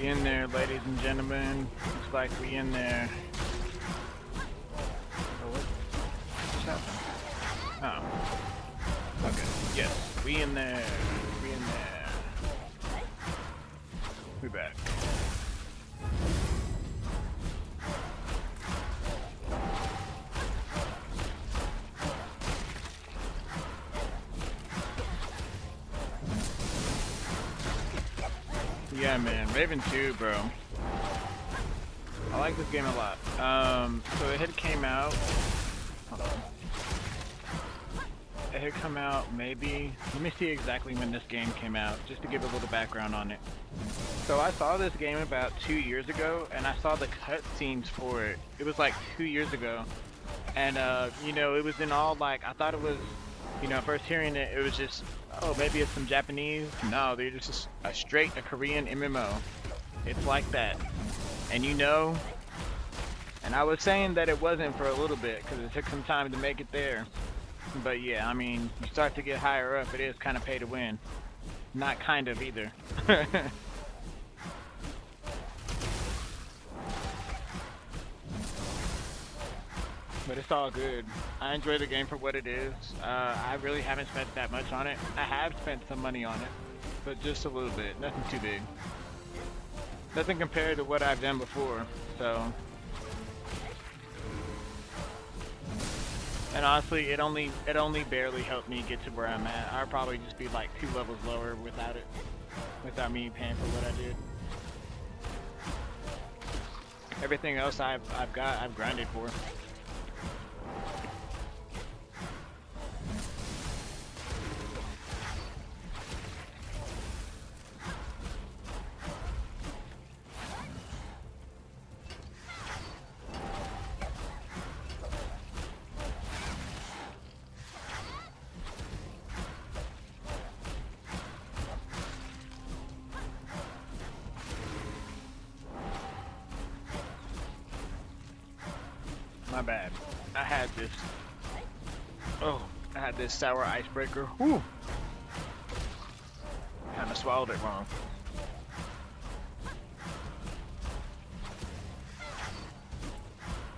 We in there, ladies and gentlemen. Looks like we in there. Oh, what's happening? Oh. Okay. Yes, we in there. We in there. We back. Yeah, man, RAVEN2, bro. I like this game a lot. So it had came out. Hold on. It had come out maybe. Let me see exactly when this game came out, just to give a little background on it. So I saw this game about 2 years ago, and I saw the cutscenes for it. It was like 2 years ago, and you know, it was in all like I thought it was. You know, first hearing it, it was just, oh, maybe it's some Japanese. No, they're just a Korean MMO. It's like that. And you know, and I was saying that it wasn't for a little bit, because it took some time to make it there. But yeah, I mean, you start to get higher up, it is kind of pay to win. Not kind of either. But it's all good. I enjoy the game for what it is. I really haven't spent that much on it. I have spent some money on it, but just a little bit. Nothing too big. Nothing compared to what I've done before. So, and honestly, it only barely helped me get to where I'm at. I'd probably just be like 2 levels lower without it, without me paying for what I did. Everything else I've grinded for. My bad. I had this. Oh, I had this sour icebreaker. Whew. Kinda swallowed it wrong.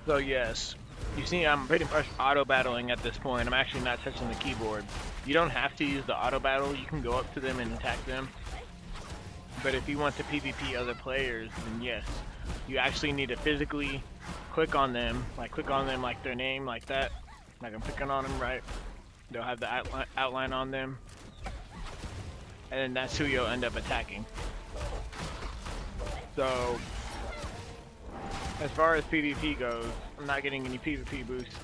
So yes, you see I'm pretty much auto battling at this point. I'm actually not touching the keyboard. You don't have to use the auto battle. You can go up to them and attack them. But if you want to PvP other players, then yes, you actually need to physically click on them like their name, like that. Like I'm clicking on them, right? They'll have the outline on them. And then that's who you'll end up attacking. So, as far as PvP goes, I'm not getting any PvP boosts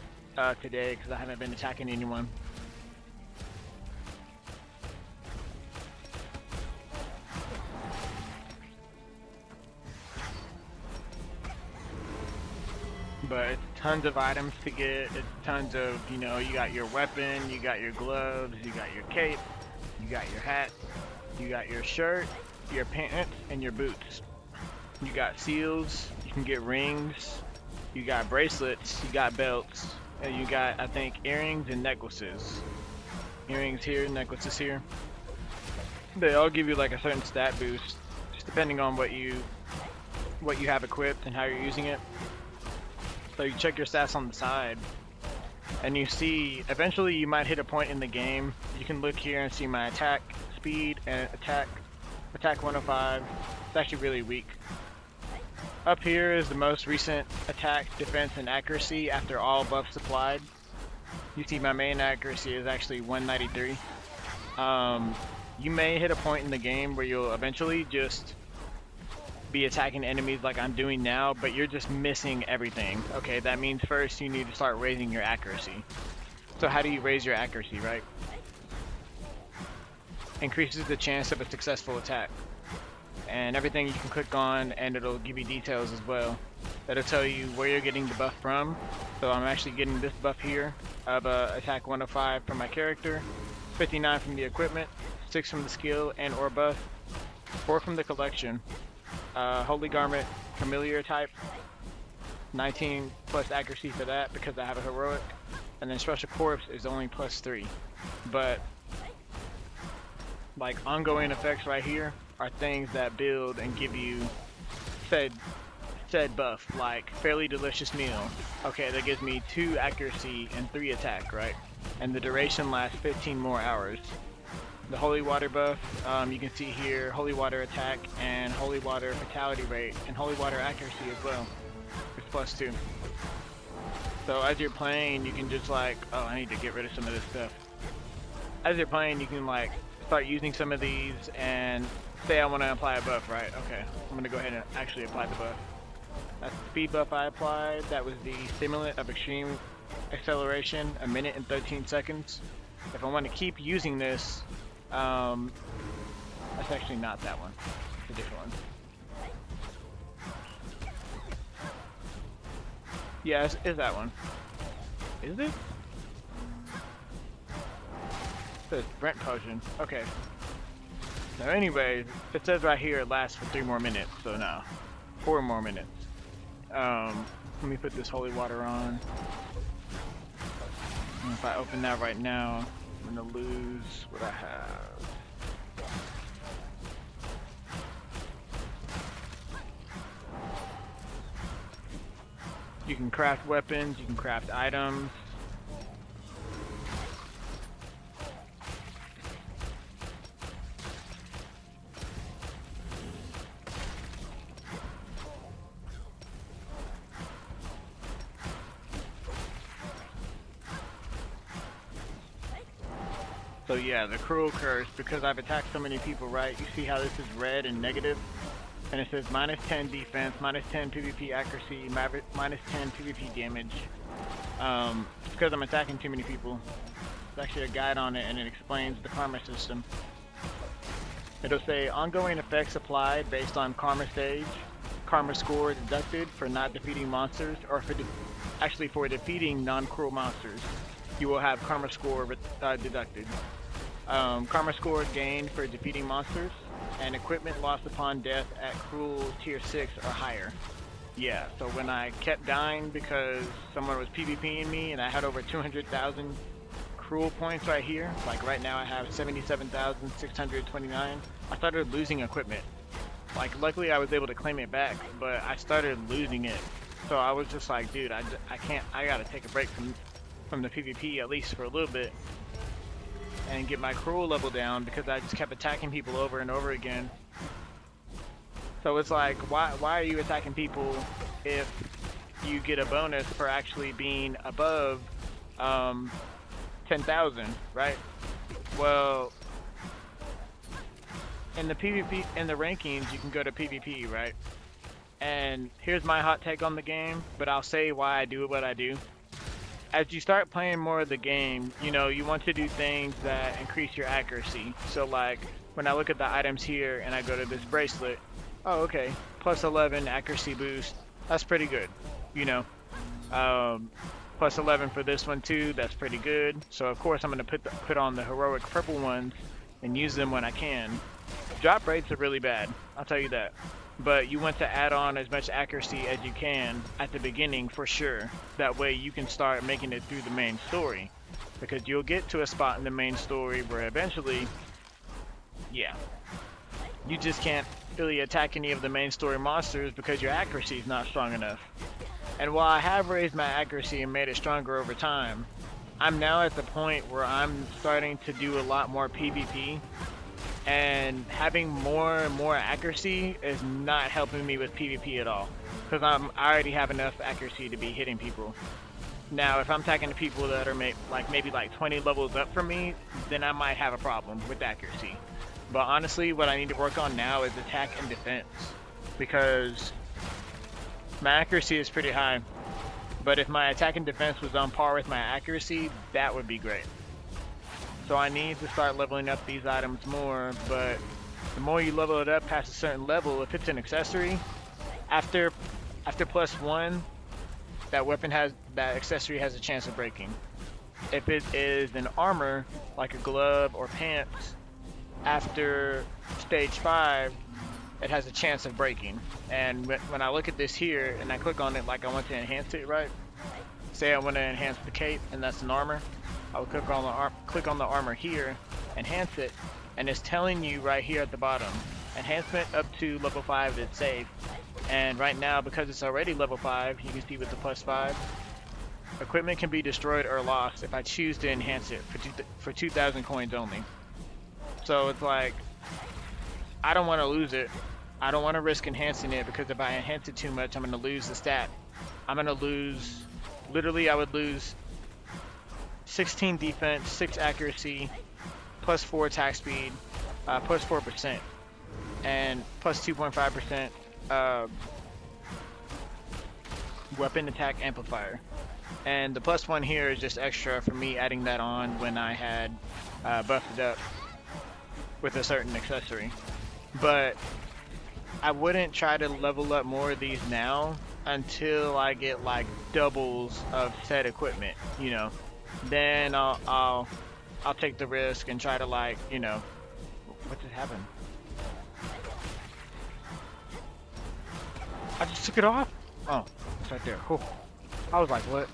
today because I haven't been attacking anyone. But it's tons of items to get, it's tons of, you know, you got your weapon, you got your gloves, you got your cape, you got your hat, you got your shirt, your pants, and your boots. You got seals, you can get rings, you got bracelets, you got belts, and you got, I think, earrings and necklaces. Earrings here, necklaces here. They all give you like a certain stat boost, just depending on what you have equipped and how you're using it. So you check your stats on the side, and you see, eventually you might hit a point in the game. You can look here and see my attack, speed, and attack 105. It's actually really weak. Up here is the most recent attack, defense, and accuracy after all buffs applied. You see my main accuracy is actually 193. You may hit a point in the game where you'll eventually just be attacking enemies like I'm doing now, but you're just missing everything. Okay, that means first you need to start raising your accuracy. So how do you raise your accuracy, right? Increases the chance of a successful attack. And everything you can click on, and it'll give you details as well. That'll tell you where you're getting the buff from. So I'm actually getting this buff here of attack 105 from my character, 59 from the equipment, 6 from the skill and or buff, 4 from the collection. Holy Garment, Familiar type, 19 plus accuracy for that because I have a heroic, and then Special Corpse is only +3. But like ongoing effects right here are things that build and give you said buff, like fairly delicious meal. Okay, that gives me 2 accuracy and 3 attack, right? And the duration lasts 15 more hours. The holy water buff, you can see here, holy water attack and holy water fatality rate and holy water accuracy as well. It's +2. So as you're playing, you can just like, oh, I need to get rid of some of this stuff. As you're playing, you can like start using some of these and say I want to apply a buff, right? Okay, I'm gonna go ahead and actually apply the buff. That's the speed buff I applied. That was the stimulant of extreme acceleration, 1 minute and 13 seconds. If I want to keep using this, that's actually not that one. It's a different one. Yeah, it's that one. Is it? It says Brent Potion. Okay. So anyway, it says right here it lasts for 3 more minutes, so no. 4 more minutes. Let me put this holy water on. And if I open that right now, I'm gonna lose what I have. You can craft weapons, you can craft items. So yeah, the cruel curse, because I've attacked so many people, right? You see how this is red and negative? And it says -10 defense, -10 PvP accuracy, -10 PvP damage. It's because I'm attacking too many people. There's actually a guide on it and it explains the karma system. It'll say ongoing effects applied based on karma stage, karma score deducted for not defeating monsters, or for for defeating non-cruel monsters. You will have karma score deducted. Karma score gained for defeating monsters, and equipment lost upon death at cruel tier 6 or higher. Yeah, so when I kept dying because someone was PvPing me and I had over 200,000 cruel points right here, like right now I have 77,629, I started losing equipment. Like luckily I was able to claim it back, but I started losing it. So I was just like, dude, I gotta take a break from the PvP at least for a little bit and get my cruel level down because I just kept attacking people over and over again. So it's like, why are you attacking people if you get a bonus for actually being above 10,000, right? Well, in the PvP, in the rankings, you can go to PvP, right? And here's my hot take on the game, but I'll say why I do what I do. As you start playing more of the game, you know, you want to do things that increase your accuracy. So like, when I look at the items here and I go to this bracelet, oh okay, plus 11 accuracy boost, that's pretty good, you know. Plus 11 for this one too, that's pretty good. So of course I'm going to put on the heroic purple ones and use them when I can. Drop rates are really bad, I'll tell you that. But you want to add on as much accuracy as you can at the beginning for sure. That way you can start making it through the main story. Because you'll get to a spot in the main story where eventually, yeah, you just can't really attack any of the main story monsters because your accuracy is not strong enough. And while I have raised my accuracy and made it stronger over time, I'm now at the point where I'm starting to do a lot more PvP. And having more and more accuracy is not helping me with PvP at all. Because I already have enough accuracy to be hitting people. Now, if I'm attacking the people that are maybe 20 levels up from me, then I might have a problem with accuracy. But honestly, what I need to work on now is attack and defense. Because my accuracy is pretty high. But if my attack and defense was on par with my accuracy, that would be great. So I need to start leveling up these items more, but the more you level it up past a certain level, if it's an accessory, after +1, that accessory has a chance of breaking. If it is an armor, like a glove or pants, after stage 5, it has a chance of breaking. And when I look at this here and I click on it like I want to enhance it, right? Say I want to enhance the cape and that's an armor. I'll click on the armor here, enhance it, and it's telling you right here at the bottom, enhancement up to level 5 is safe. And right now, because it's already level 5, you can see with the +5, equipment can be destroyed or lost if I choose to enhance it for 2,000 coins only. So it's like, I don't want to lose it. I don't want to risk enhancing it, because if I enhance it too much, I'm going to lose the stat. I'm going to lose, literally I would lose 16 defense, 6 accuracy, +4 attack speed, +4%, and +2.5% weapon attack amplifier. And the +1 here is just extra for me adding that on when I had buffed it up with a certain accessory. But I wouldn't try to level up more of these now until I get like doubles of said equipment, you know. Then I'll take the risk and try to, like, you know, what just happened? I just took it off? Oh, it's right there. Whew. I was like, what?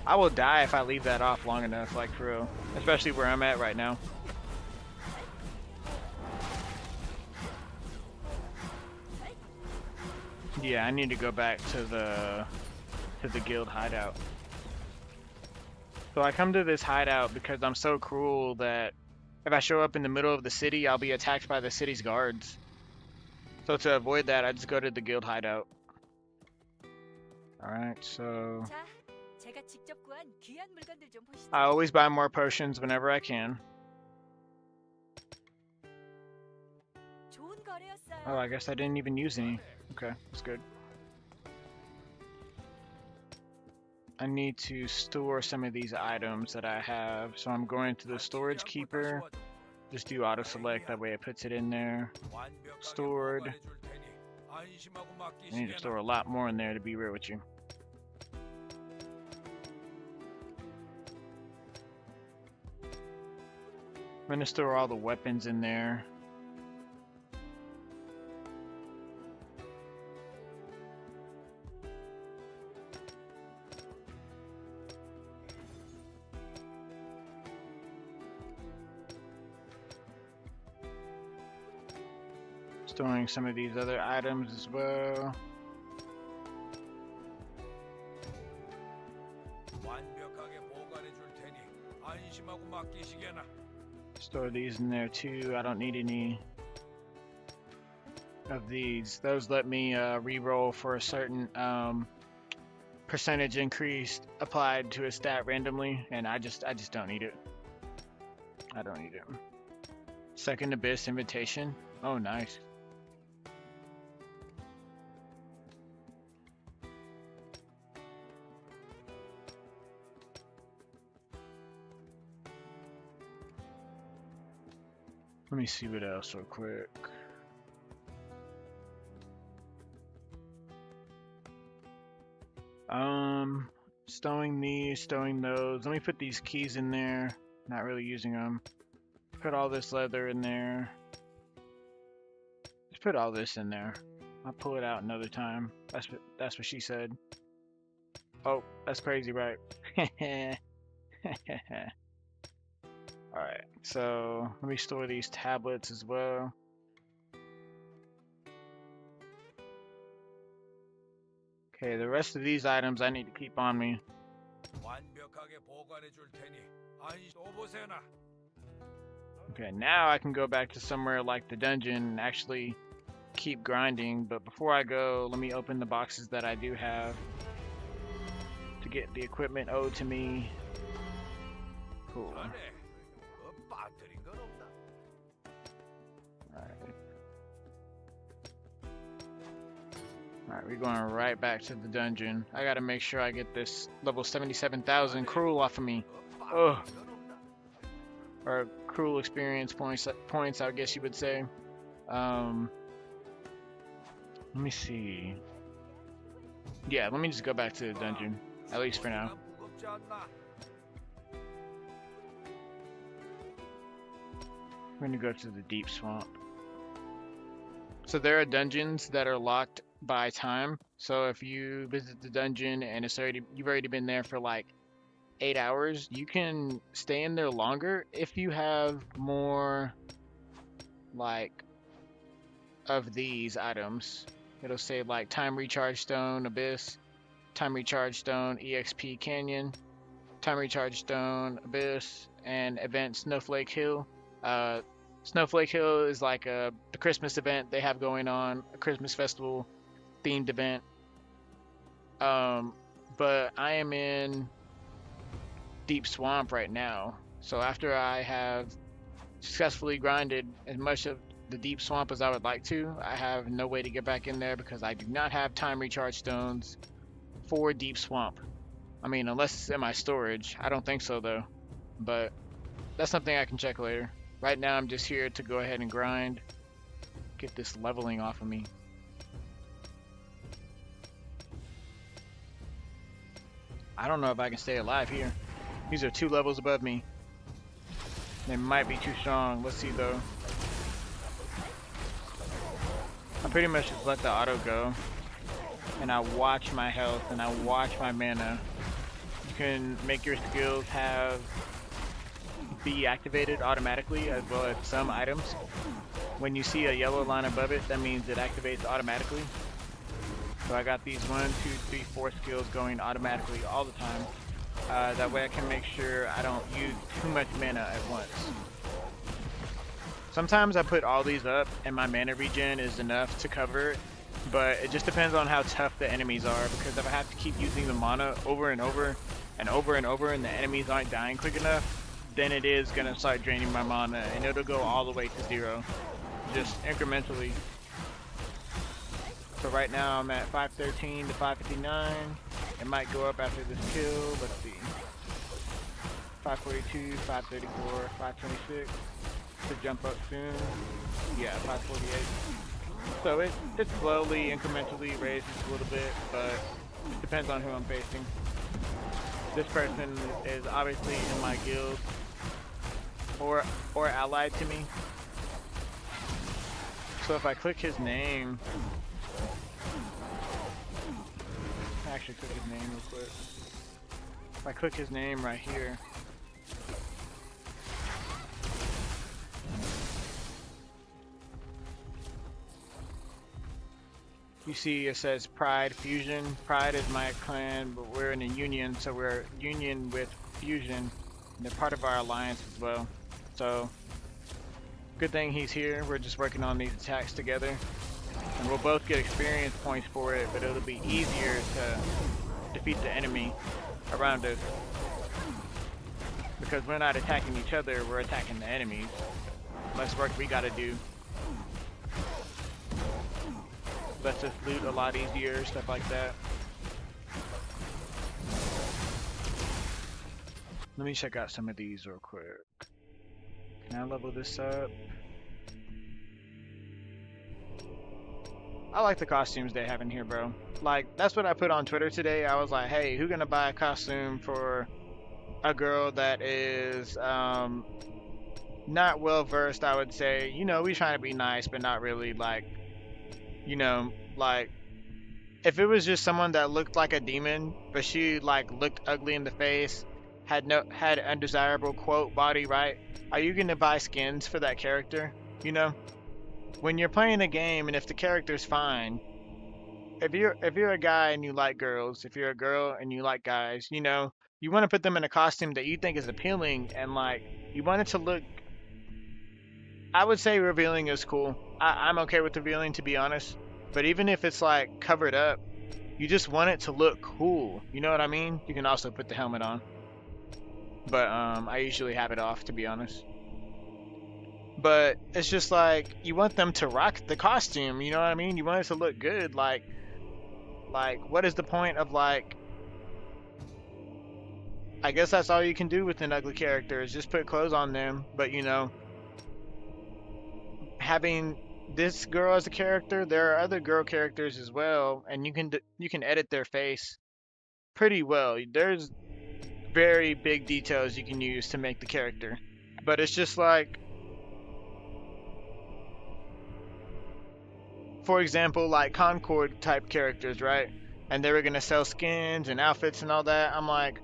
I will die if I leave that off long enough, like, for real. Especially where I'm at right now. Yeah, I need to go back to the guild hideout. So I come to this hideout because I'm so cruel that if I show up in the middle of the city, I'll be attacked by the city's guards. So to avoid that, I just go to the guild hideout. Alright, so I always buy more potions whenever I can. Oh, I guess I didn't even use any. Okay, that's good. I need to store some of these items that I have, so I'm going to the storage keeper. Just do auto select, that way it puts it in there. Stored. I need to store a lot more in there, to be real with you. I'm gonna store all the weapons in there. Storing some of these other items as well. Store these in there too. I don't need any of these. Those let me re-roll for a certain percentage increase applied to a stat randomly, and I just don't need it. I don't need it. Second Abyss invitation. Oh, nice. Let me see what else real quick. Stowing these, stowing those. Let me put these keys in there. Not really using them. Put all this leather in there. Just put all this in there. I'll pull it out another time. That's what she said. Oh, that's crazy, right? Alright, so let me store these tablets as well. Okay, the rest of these items I need to keep on me. Okay, now I can go back to somewhere like the dungeon and actually keep grinding, but before I go, let me open the boxes that I do have to get the equipment owed to me. Cool. Alright, we're going right back to the dungeon. I gotta make sure I get this level 77,000 cruel off of me. Ugh. Or cruel experience points, I guess you would say. Let me see. Yeah, let me just go back to the dungeon, at least for now. I'm gonna go to the deep swamp. So there are dungeons that are locked by time. So if you visit the dungeon and you've already been there for like 8 hours, you can stay in there longer if you have more like of these items. It'll say like Time Recharge Stone Abyss, Time Recharge Stone EXP Canyon, Time Recharge Stone Abyss, and event Snowflake Hill. Snowflake Hill is like the Christmas event they have going on, a Christmas festival themed event. But I am in Deep Swamp right now. So after I have successfully grinded as much of the Deep Swamp as I would like to, I have no way to get back in there because I do not have Time Recharge Stones for Deep Swamp. I mean, unless it's in my storage. I don't think so though. But that's something I can check later. Right now I'm just here to go ahead and grind. Get this leveling off of me. I don't know if I can stay alive here. These are 2 levels above me. They might be too strong. Let's see though. I pretty much just let the auto go. And I watch my health and I watch my mana. You can make your skills be activated automatically as well as some items. When you see a yellow line above it, that means it activates automatically. So I got these 1, 2, 3, 4 skills going automatically all the time. That way I can make sure I don't use too much mana at once. Sometimes I put all these up and my mana regen is enough to cover it, but it just depends on how tough the enemies are, because if I have to keep using the mana over and over and over and over and the enemies aren't dying quick enough, then it is going to start draining my mana and it'll go all the way to 0, just incrementally. So right now I'm at 513 to 559. It might go up after this kill. Let's see. 542, 534, 526. To jump up soon. Yeah, 548. So it slowly, incrementally raises a little bit, but it depends on who I'm facing. This person is obviously in my guild or allied to me. So if I click his name, actually click his name real quick. If I click his name right here, you see it says Pride Fusion. Pride is my clan, but we're in a union, so we're union with Fusion. And they're part of our alliance as well. So good thing he's here. We're just working on these attacks together. And we'll both get experience points for it, but it'll be easier to defeat the enemy around us. Because we're not attacking each other, we're attacking the enemies. Less work we gotta do. Lets us loot a lot easier, stuff like that. Let me check out some of these real quick. Can I level this up? I like the costumes they have in here, bro. Like, that's what I put on Twitter today. I was like, hey, who gonna buy a costume for a girl that is not well versed, I would say. You know, we trying to be nice, but not really, like, you know, like, if it was just someone that looked like a demon, but she like looked ugly in the face, had undesirable quote body, right? Are you gonna buy skins for that character? You know, when you're playing a game and if the character's fine, if you're a guy and you like girls, if you're a girl and you like guys, you know, you want to put them in a costume that you think is appealing and like you want it to look. I would say revealing is cool. I'm okay with revealing, to be honest. But even if it's like covered up, you just want it to look cool. You know what I mean? You can also put the helmet on. But I usually have it off, to be honest. But it's just like you want them to rock the costume. You know what I mean? You want it to look good. Like what is the point of like? I guess that's all you can do with an ugly character is just put clothes on them. But you know, having this girl as a character, there are other girl characters as well, and you can edit their face pretty well. There's very big details you can use to make the character, but it's just like, for example, like Concord type characters, right? And they were gonna sell skins and outfits and all that. I'm like,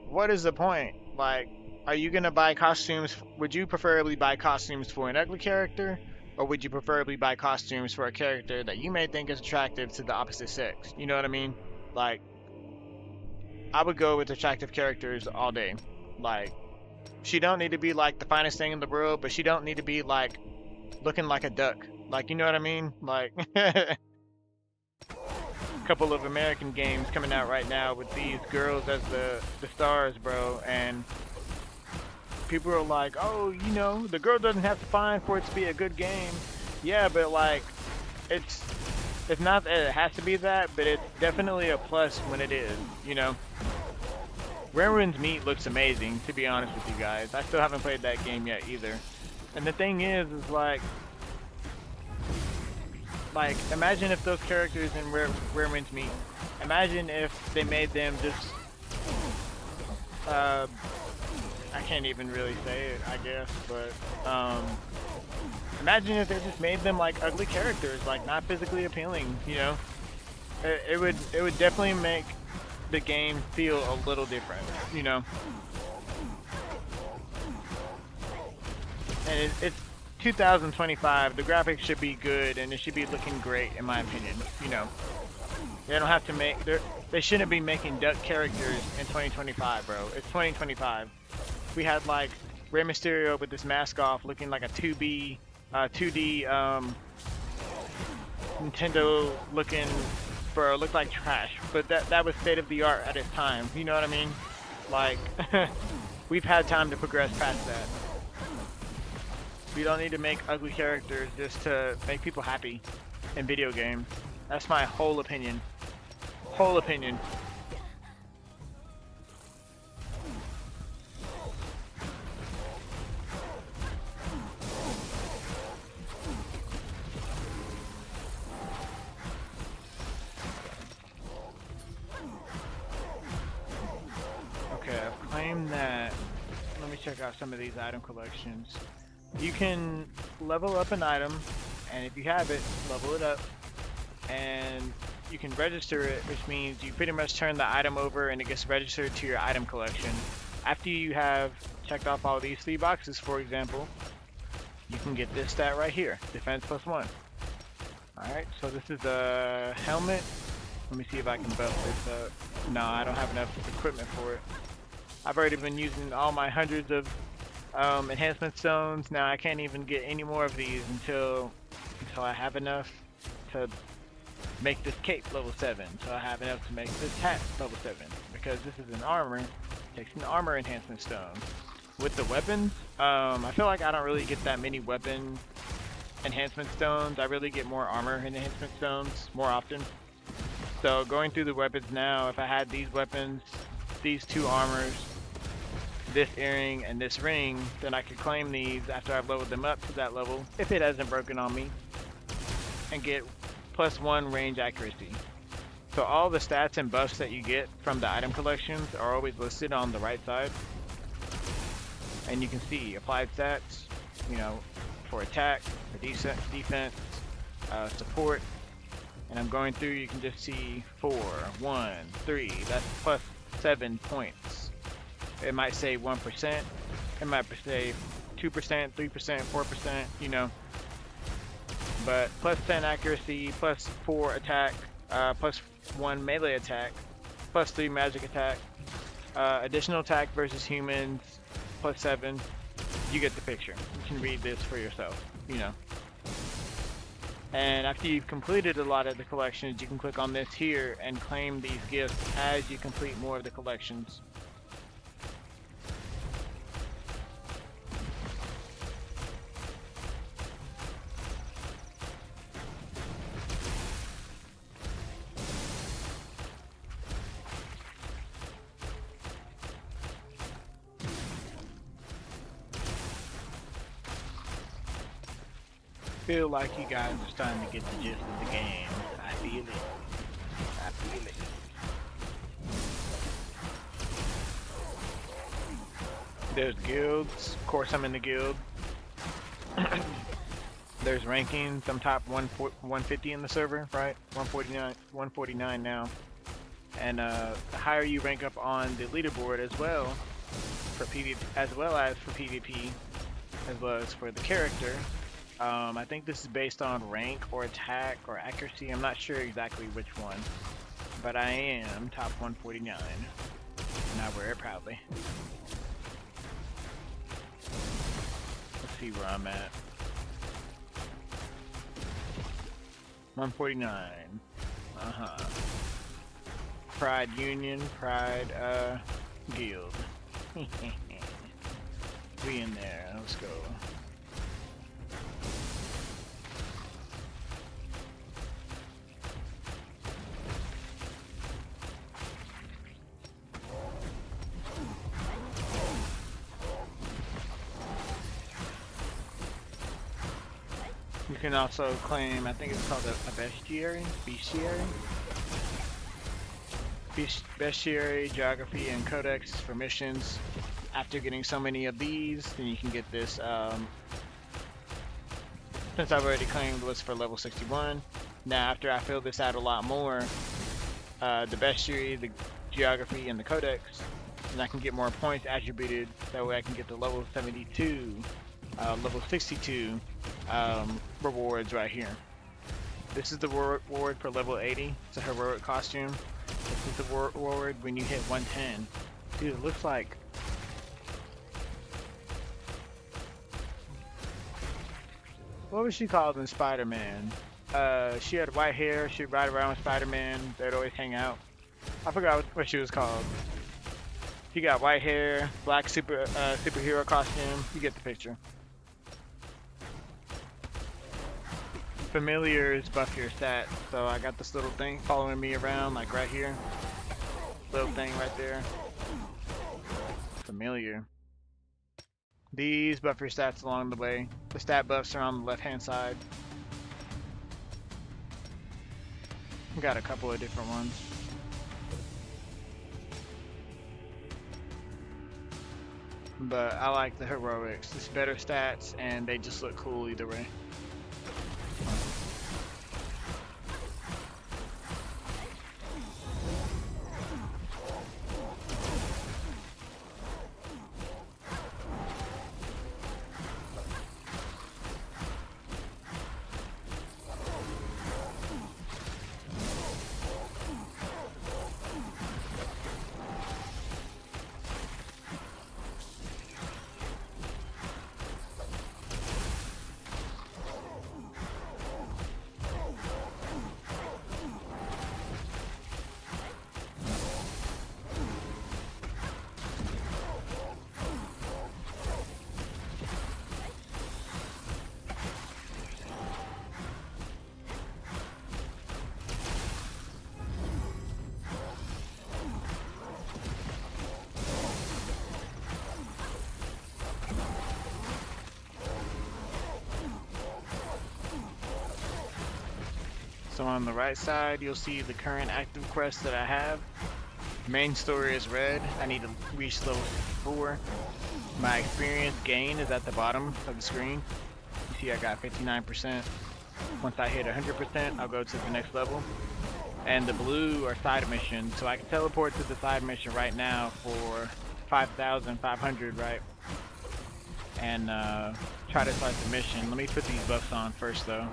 what is the point? Like, are you gonna buy costumes? Would you preferably buy costumes for an ugly character Or would you preferably buy costumes for a character that you may think is attractive to the opposite sex? You know what I mean? Like, I would go with attractive characters all day. Like, she don't need to be like the finest thing in the world, but she don't need to be like looking like a duck. Like, you know what I mean? Like, couple of American games coming out right now with these girls as the stars, bro, and people are like, oh, you know, the girl doesn't have to find for it to be a good game. Yeah, but like, it's not that it has to be that, but it's definitely a plus when it is, you know. Raven's Meat looks amazing, to be honest with you guys. I still haven't played that game yet either. And the thing is like, imagine if those characters in Raven's Meat, imagine if they made them just, I can't even really say it, I guess, but, imagine if they just made them like ugly characters, like not physically appealing, you know? It would definitely make the game feel a little different, you know? And it's 2025, the graphics should be good and it should be looking great in my opinion, you know? They don't have to make, they shouldn't be making duck characters in 2025, bro. It's 2025. We had like Rey Mysterio with this mask off looking like a 2D Nintendo looking bro, looked like trash, but that was state of the art at its time, you know what I mean? Like, we've had time to progress past that. We don't need to make ugly characters just to make people happy in video games. That's my whole opinion. Whole opinion. Okay, I've claimed that. Let me check out some of these item collections. You can level up an item, and if you have it, level it up, and you can register it, which means you pretty much turn the item over and it gets registered to your item collection. After you have checked off all these 3 boxes, for example, you can get this stat right here, defense +1. Alright, so this is a helmet. Let me see if I can buff this up. No, I don't have enough equipment for it. I've already been using all my hundreds of enhancement stones. Now I can't even get any more of these until I have enough to make this cape level 7. So I have enough to make this hat level 7. Because this is an armor, it takes an armor enhancement stone. With the weapons, I feel like I don't really get that many weapon enhancement stones. I really get more armor enhancement stones more often. So going through the weapons now, if I had these weapons, these 2 armors, this earring and this ring, then I could claim these after I've leveled them up to that level, if it hasn't broken on me, and get +1 range accuracy. So all the stats and buffs that you get from the item collections are always listed on the right side. And you can see applied stats, you know, for attack, for defense, support. And I'm going through, you can just see 4, 1, 3, that's +7 points. It might say 1%, it might say 2%, 3%, 4%, you know. But +10 accuracy, +4 attack, +1 melee attack, +3 magic attack, additional attack versus humans, +7. You get the picture. You can read this for yourself, you know. And after you've completed a lot of the collections, you can click on this here and claim these gifts as you complete more of the collections. I feel like you guys are starting to get the gist of the game. I feel it. I feel it. There's guilds. Of course I'm in the guild. There's rankings. I'm top 150 in the server, right? 149 now. And the higher you rank up on the leaderboard as well, for PvP, as well as for PvP, as well as for the character, I think this is based on rank or attack or accuracy. I'm not sure exactly which one, but I am top 149. And I wear it proudly. Let's see where I'm at. 149. Pride Union, Pride Guild. We in there. Let's go. You can also claim, I think it's called a bestiary? Bestiary, geography, and codex for missions. After getting so many of these, then you can get this, since I've already claimed was for level 61. Now after I fill this out a lot more, the bestiary, the geography, and the codex, and I can get more points attributed, that way I can get the level 72, level 62 rewards right here. This is the reward for level 80. It's a heroic costume. This is the reward when you hit 110. Dude, it looks like... What was she called in Spider-Man? She had white hair. She'd ride around with Spider-Man. They'd always hang out. I forgot what she was called. She got white hair, black superhero costume. You get the picture. Familiars buff your stats, so I got this little thing following me around, like right here. Little thing right there. Familiar. These buff your stats along the way. The stat buffs are on the left hand side. Got a couple of different ones. But I like the heroics. It's better stats and they just look cool either way. So on the right side, you'll see the current active quests that I have. Main story is red. I need to reach level 4. My experience gain is at the bottom of the screen. You see I got 59%. Once I hit 100%, I'll go to the next level. And the blue are side missions, so I can teleport to the side mission right now for 5,500, right? And try to start the mission. Let me put these buffs on first though.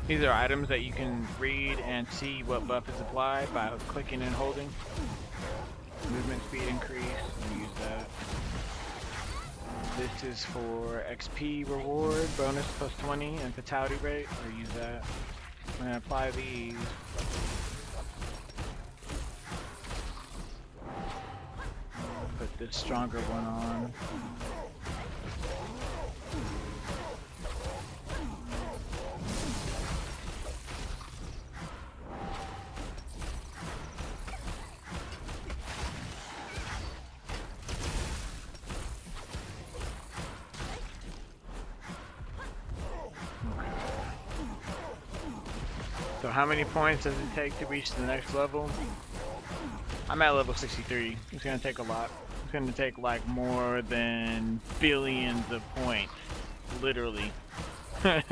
These are items that you can read and see what buff is applied by clicking and holding. Movement speed increase, we'll use that. This is for XP reward, bonus plus 20 and fatality rate, we'll use that. I'm gonna apply these. Put this stronger one on. So how many points does it take to reach the next level? I'm at level 63. It's gonna take a lot. It's gonna take like more than billions of points. Literally. You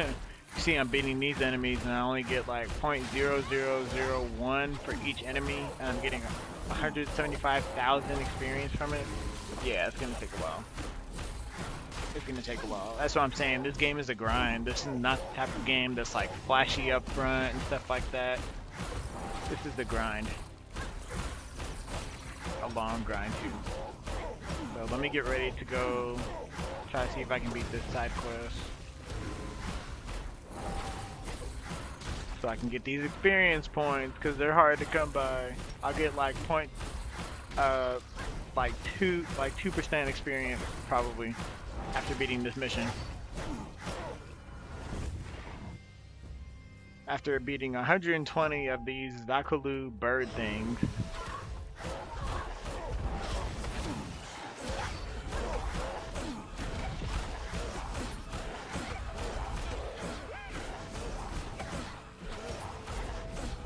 see I'm beating these enemies and I only get like 0.0001 for each enemy and I'm getting 175,000 experience from it. Yeah, it's gonna take a while. it's gonna take a while. That's what I'm saying. This game is a grind. This is not the type of game that's like flashy up front and stuff like that. This is the grind. A long grind too. So let me get ready to go try to see if I can beat this side quest. So I can get these experience points because they're hard to come by. I'll get like like 2% experience probably after beating this mission. After beating 120 of these Zakalu bird things.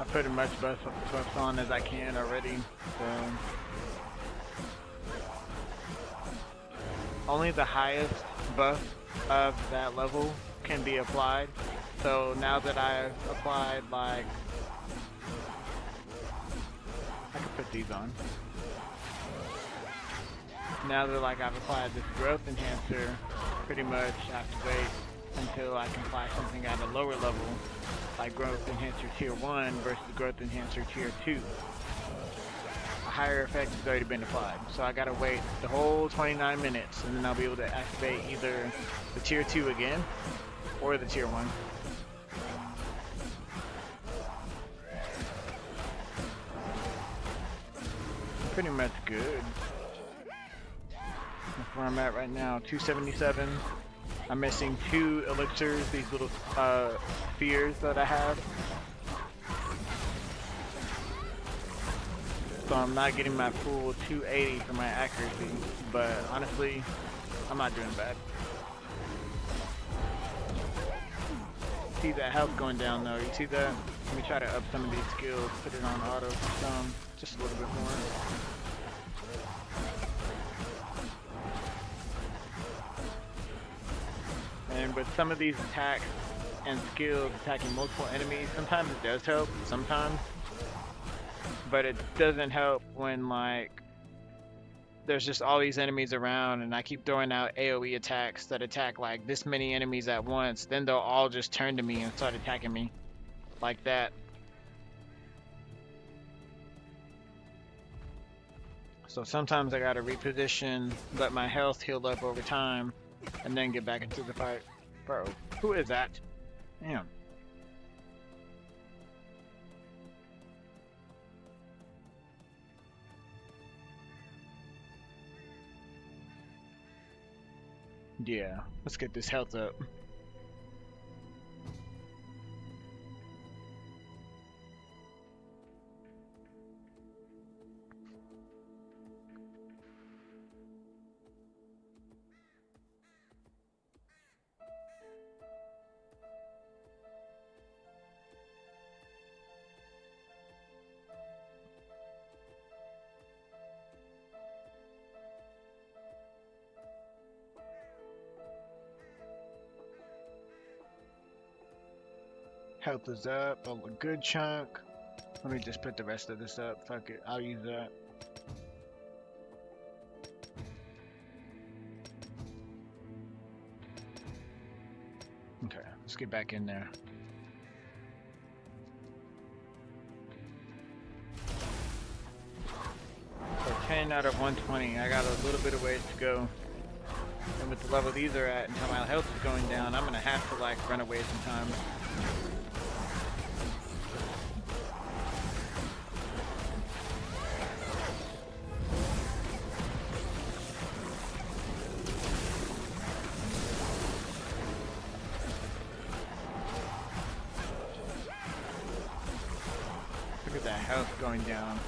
I put as much buffs on as I can already, so only the highest buff of that level can be applied. So now that I've applied, like, I can put these on. Now that like I've applied this growth enhancer, pretty much I have to wait until I can apply something at a lower level, like growth enhancer tier 1 versus growth enhancer tier 2. A higher effect has already been applied, so I gotta wait the whole 29 minutes and then I'll be able to activate either the tier 2 again or the tier 1. Pretty much good. That's where I'm at right now, 277. I'm missing 2 elixirs, these little spheres that I have. So I'm not getting my full 280 for my accuracy, but honestly, I'm not doing bad. See that health going down though, you see that? Let me try to up some of these skills, put it on auto for some, just a little bit more. And with some of these attacks and skills attacking multiple enemies, sometimes it does help, sometimes. But it doesn't help when like there's just all these enemies around and I keep throwing out AoE attacks that attack like this many enemies at once, then they'll all just turn to me and start attacking me like that. So sometimes I gotta reposition, let my health heal up over time, and then get back into the fight. Bro, who is that? Damn. Yeah, let's get this health up. Health is up a good chunk. Let me just put the rest of this up. Fuck it, I'll use that. Okay, let's get back in there. So 10 out of 120. I got a little bit of ways to go. And with the level these are at, until my health is going down, I'm gonna have to like run away sometimes. Look at that health going down.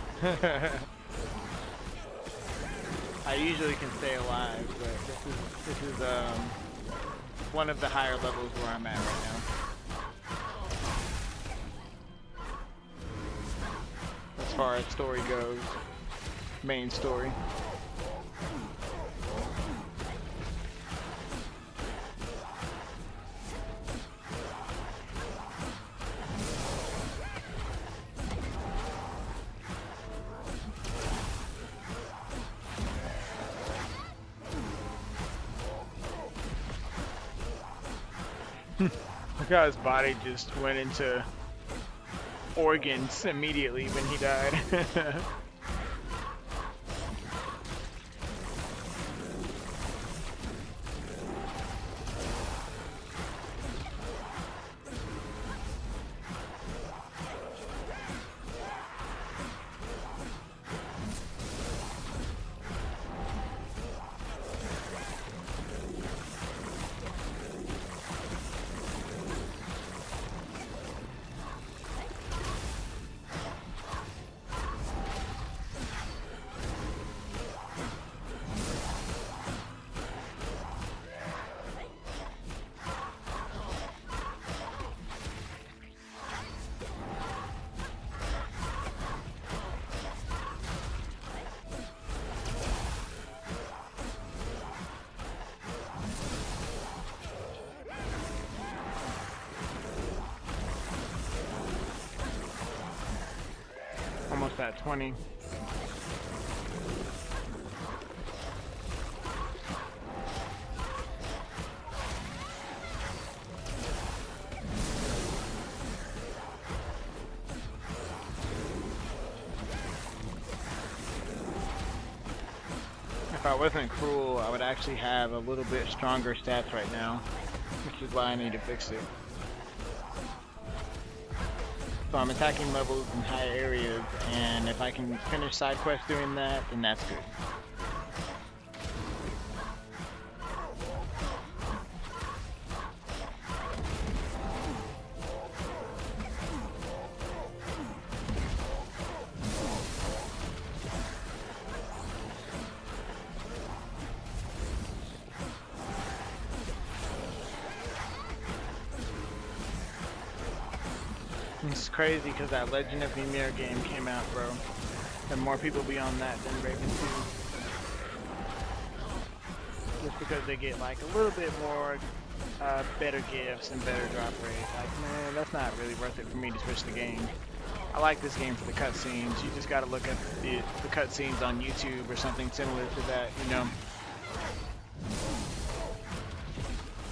I usually can stay alive, but this is one of the higher levels where I'm at right now. As far as story goes, main story. Look how his body just went into organs immediately when he died. Almost at 20. If I wasn't cruel, I would actually have a little bit stronger stats right now, which is why I need to fix it. So I'm attacking levels in high areas, and if I can finish side quests doing that, then that's good. It's crazy because that Legend of Ymir game came out, bro. And more people be on that than RAVEN2. Just because they get like a little bit more better gifts and better drop rate. Like, man, that's not really worth it for me to switch the game. I like this game for the cutscenes. You just gotta look at the cutscenes on YouTube or something similar to that, you know.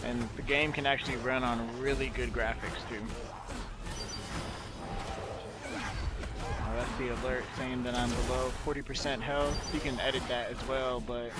And the game can actually run on really good graphics too. That's the alert saying that I'm below 40% health. You can edit that as well, but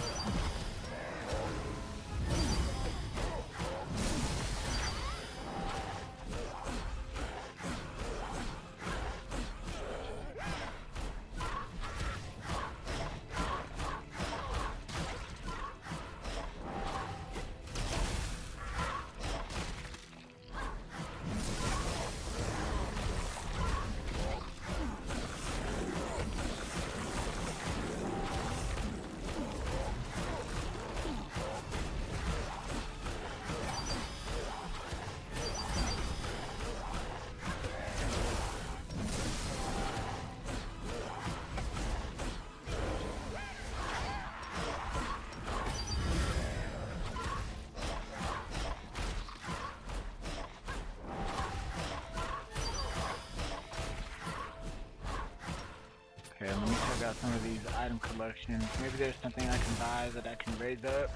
okay, let me check out some of these item collections. Maybe there's something I can buy that I can raise up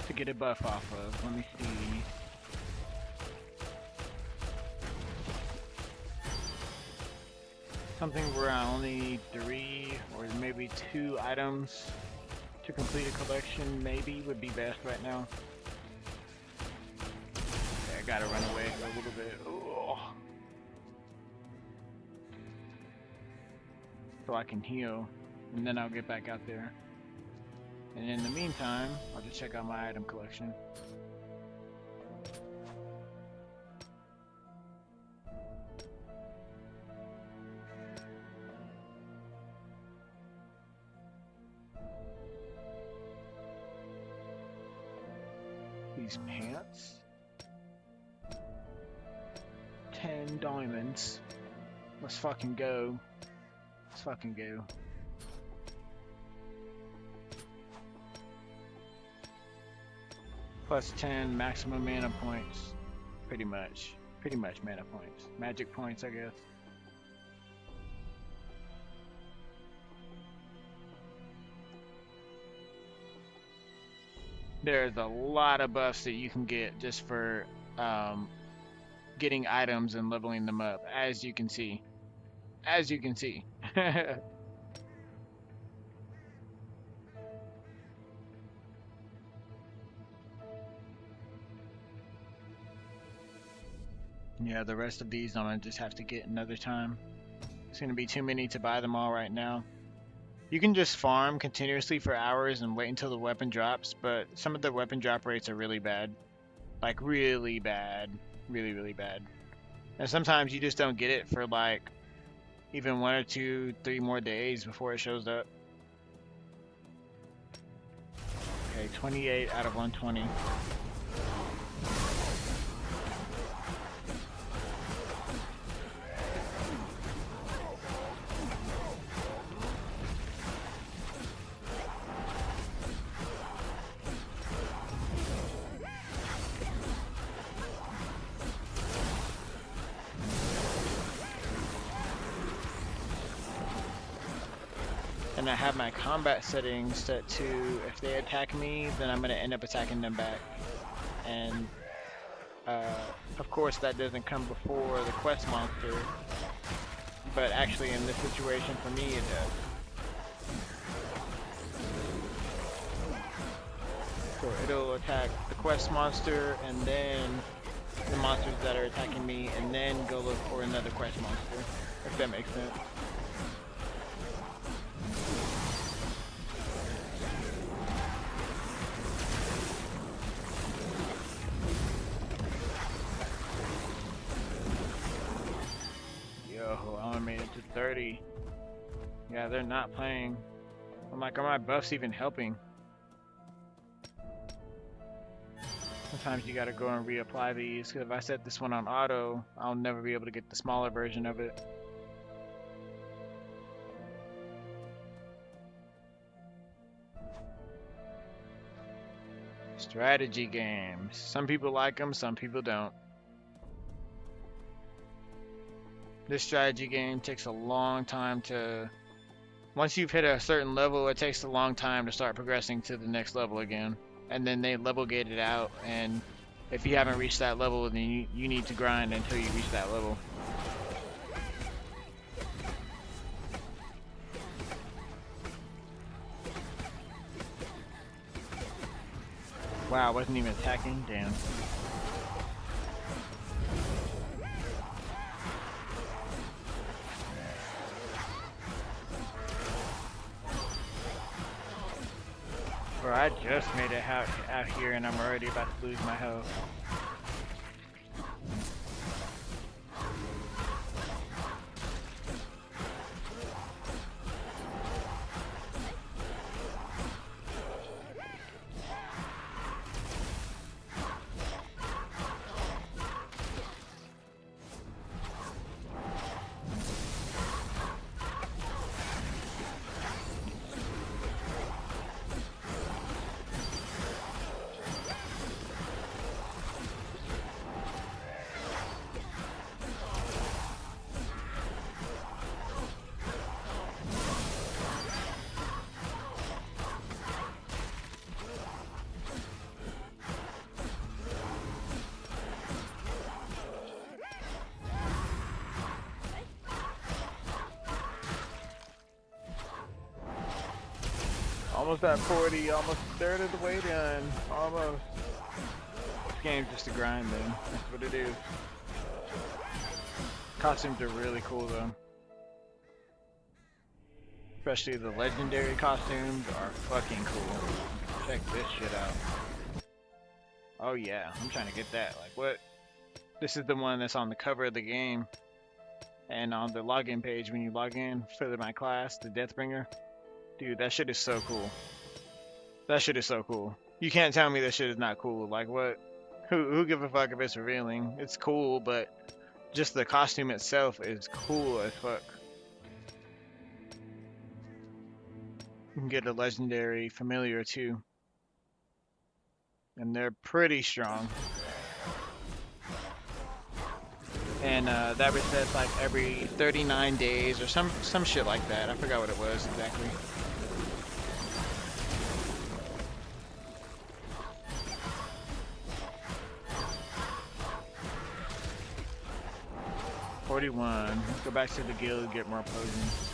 to get a buff off of. Let me see. Something where I only need 3 or maybe 2 items to complete a collection, maybe would be best right now. Okay, I gotta run away a little bit. Ooh. So I can heal, and then I'll get back out there. And in the meantime, I'll just check out my item collection. These pants. 10 diamonds. Let's fucking go. Let's fucking go. Plus 10 maximum mana points. Pretty much mana points. Magic points, I guess. There's a lot of buffs that you can get just for getting items and leveling them up, as you can see. As you can see. Yeah, the rest of these I'm gonna just have to get another time. It's gonna be too many to buy them all right now. You can just farm continuously for hours and wait until the weapon drops, but some of the weapon drop rates are really bad. Like really bad. Really, really bad. And sometimes you just don't get it for like even 1 or 2, 3 more days before it shows up. Okay, 28 out of 120. And I have my combat settings set to, if they attack me, then I'm going to end up attacking them back. And of course that doesn't come before the quest monster, but actually in this situation for me it does. So it'll attack the quest monster and then the monsters that are attacking me, and then go look for another quest monster, if that makes sense. I made it to 30. Yeah, they're not playing. I'm like, are my buffs even helping? Sometimes you gotta go and reapply these, because if I set this one on auto, I'll never be able to get the smaller version of it. Strategy games. Some people like them, some people don't. This strategy game takes a long time to... Once you've hit a certain level, it takes a long time to start progressing to the next level again. And then they level gate it out, and if you haven't reached that level, then you need to grind until you reach that level. Wow, I wasn't even attacking? Damn. Bro, I just made it out here and I'm already about to lose my health. Almost at 40, almost a third of the way done. Almost. This game's just a grind then. That's what it is. Costumes are really cool though. Especially the legendary costumes are fucking cool. Check this shit out. Oh yeah, I'm trying to get that. Like what? This is the one that's on the cover of the game. And on the login page when you log in for my class, the Deathbringer. Dude, that shit is so cool. That shit is so cool. You can't tell me that shit is not cool. Like what? Who give a fuck if it's revealing? It's cool, but just the costume itself is cool as fuck. You can get a legendary familiar too. And they're pretty strong. And that resets like every 39 days or some shit like that. I forgot what it was exactly. 41. Let's go back to the guild, get more potions.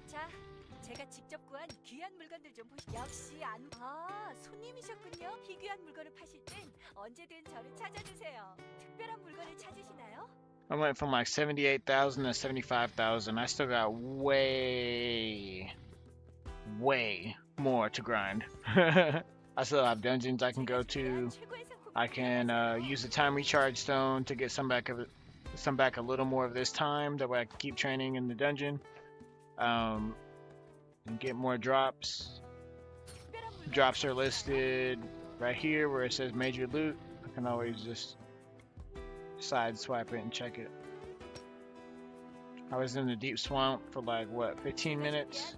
자, 제가 직접 구한 귀한 물건들 좀 보시. 역시 안. 아, 손님이셨군요. 희귀한 물건을 파실 땐 언제든 저를 찾아주세요. 특별한 물건을 찾으시나요? I went from like 78,000 to 75,000. I still got way more to grind. I still have dungeons I can go to. I can use the time recharge stone to get some back a little more of this time. That way I can keep training in the dungeon. And get more drops. Drops are listed right here where it says major loot. I can always just side swipe it and check it. I was in the deep swamp for like what, 15 minutes?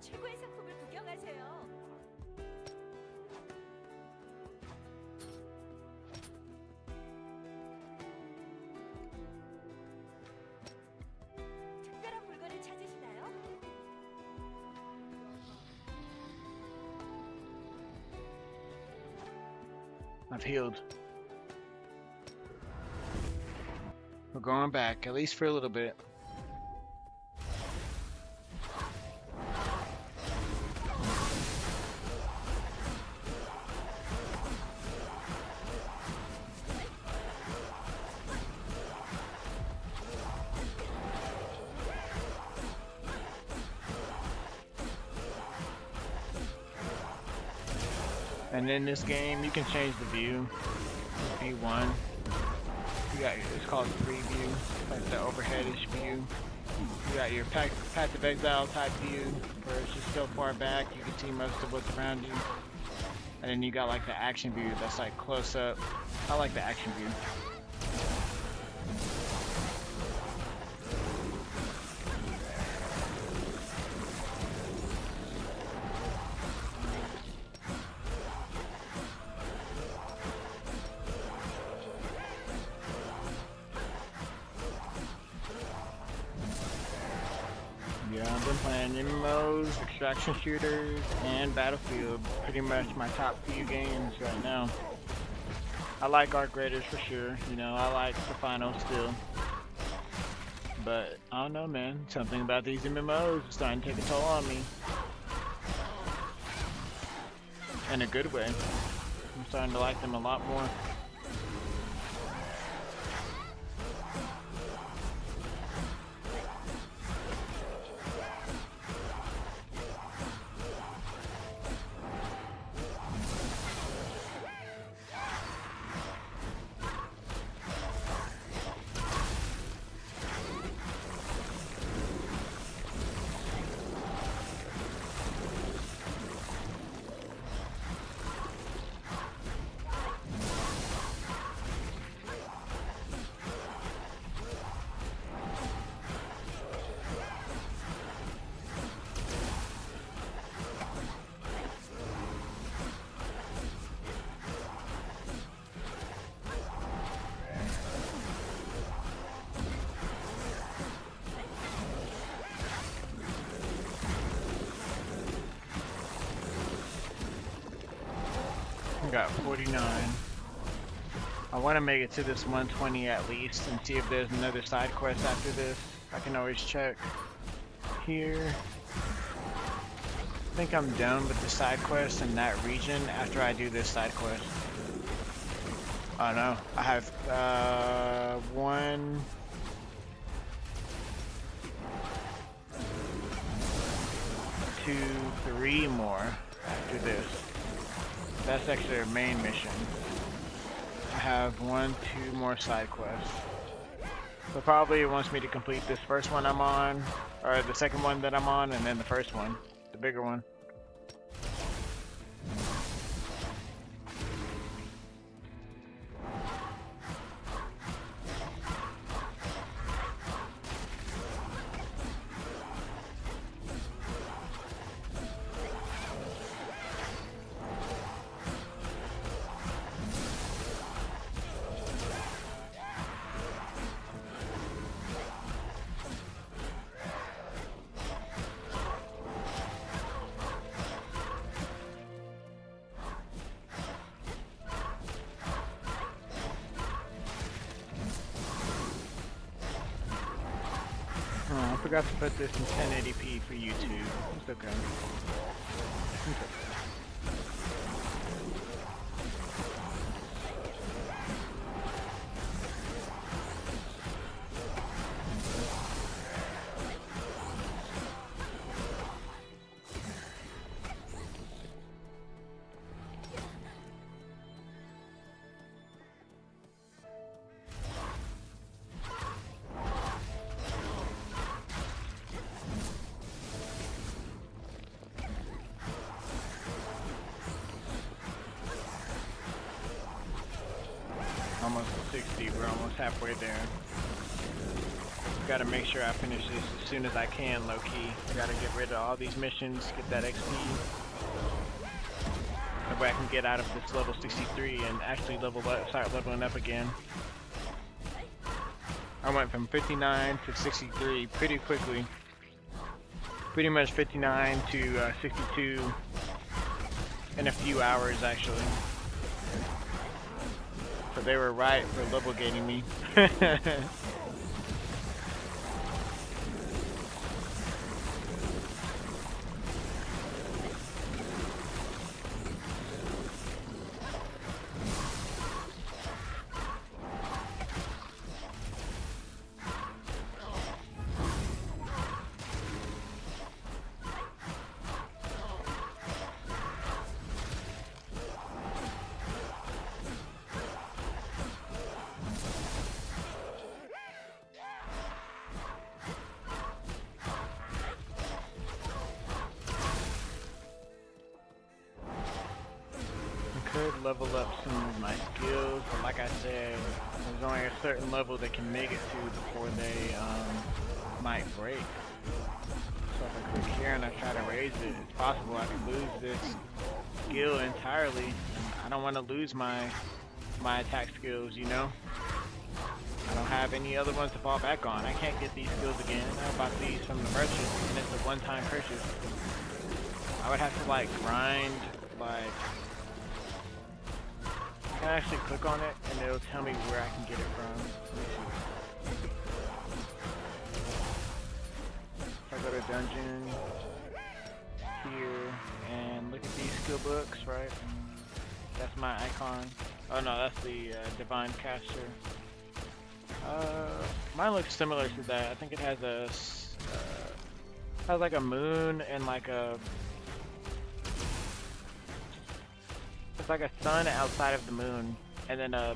I've healed. We're going back, at least for a little bit. And in this game, you can change the view. V1. You got it's called preview, like the overheadish view. You got your Path of Exile type view, where it's just so far back you can see most of what's around you. And then you got like the action view, that's like close up. I like the action view. Yeah, I've been playing MMOs, extraction shooters, and Battlefield. Pretty much my top few games right now. I like Arc Raiders for sure. You know, I like the final still. But I don't know, man. Something about these MMOs is starting to take a toll on me. In a good way. I'm starting to like them a lot more. Got 49. I want to make it to this 120 at least and see if there's another side quest after this. I can always check here. I think I'm done with the side quest in that region after I do this side quest. Oh no, I have 1, 2, 3 more after this. That's actually our main mission. I have 1, 2 more side quests. So probably it wants me to complete this first one I'm on, or the second one that I'm on, and then the first one, the bigger one. forgot to put this in 1080p for YouTube. It's okay. It's okay. Almost 60, we're almost halfway there. Gotta make sure I finish this as soon as I can, low-key. Gotta get rid of all these missions, get that XP. That way I can get out of this level 63 and actually level up, start leveling up again. I went from 59 to 63 pretty quickly. Pretty much 59 to 62 in a few hours, actually. So they were right for level gating me. Could level up some of my skills, but like I said, there's only a certain level they can make it to before they might break. So if I click here and I try to raise it, it's possible I could lose this skill entirely. And I don't want to lose my attack skills, you know? I don't have any other ones to fall back on. I can't get these skills again. I bought these from the merchant and it's a one-time purchase. I would have to like grind, like, I can actually click on it and it'll tell me where I can get it from. If I go to dungeon here and look at these skill books, right? That's my icon. Oh no, that's the divine caster. Mine looks similar to that. I think it has a has like a moon and like a it's like a sun outside of the moon, and then a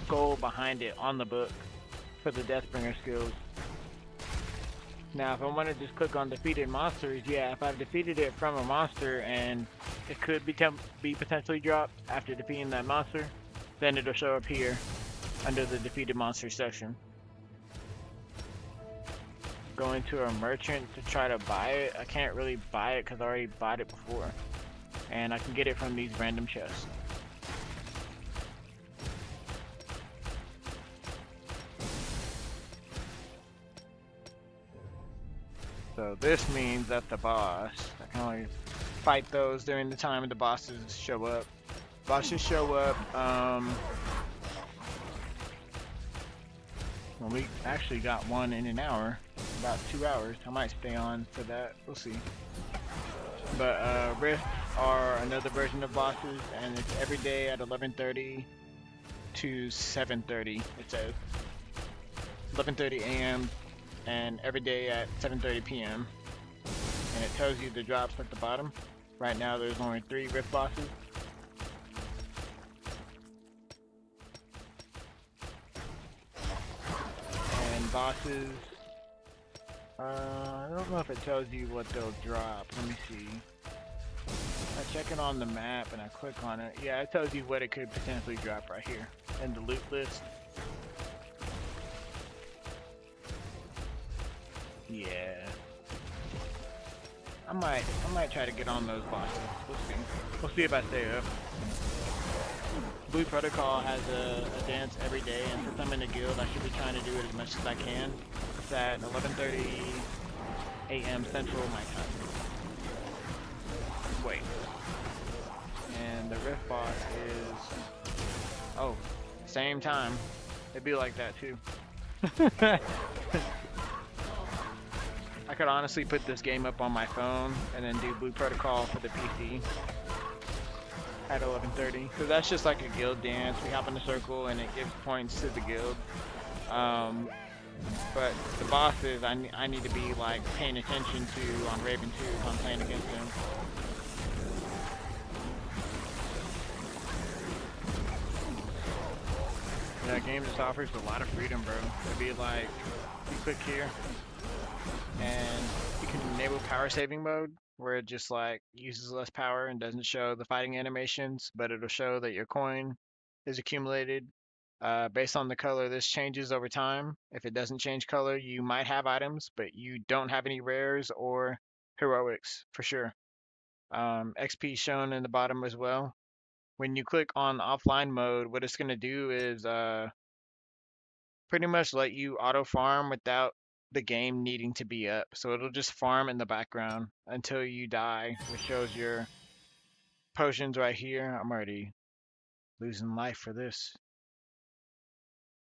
goal behind it on the book for the Deathbringer skills. Now, if I want to just click on defeated monsters, yeah, if I've defeated it from a monster and it could be potentially dropped after defeating that monster, then it'll show up here under the defeated monster section. Going to a merchant to try to buy it, I can't really buy it because I already bought it before. And I can get it from these random chests. So this means that the boss, I can only fight those during the time the bosses show up. Bosses show up, well, we actually got one in an hour, about 2 hours. I might stay on for that, we'll see. But Rift are another version of bosses, and it's every day at 11:30 to 7:30. It says 11:30 a.m. and every day at 7:30 p.m. And it tells you the drops at the bottom. Right now there's only 3 Rift bosses. And bosses, I don't know if it tells you what they'll drop. Let me see. I check it on the map and I click on it. Yeah, it tells you what it could potentially drop right here in the loot list. Yeah. I might try to get on those bosses. We'll see. We'll see if I stay up. Blue Protocol has a dance every day, and since I'm in the guild, I should be trying to do it as much as I can. It's at 11:30 a.m. Central my time. Wait. And the Rift boss is... oh, same time. It'd be like that too. could honestly put this game up on my phone and then do Blue Protocol for the PC at 11:30. So that's just like a guild dance. We hop in a circle and it gives points to the guild. But the bosses, I need to be like paying attention to on RAVEN2 if I'm playing against them. That game just offers a lot of freedom, bro. It'd be like, you click here, and you can enable power saving mode, where it just like uses less power and doesn't show the fighting animations, but it'll show that your coin is accumulated. Based on the color, this changes over time. If it doesn't change color, you might have items, but you don't have any rares or heroics for sure. XP shown in the bottom as well. When you click on offline mode, what it's going to do is pretty much let you auto farm without the game needing to be up. So it'll just farm in the background until you die, which shows your potions right here. I'm already losing life for this.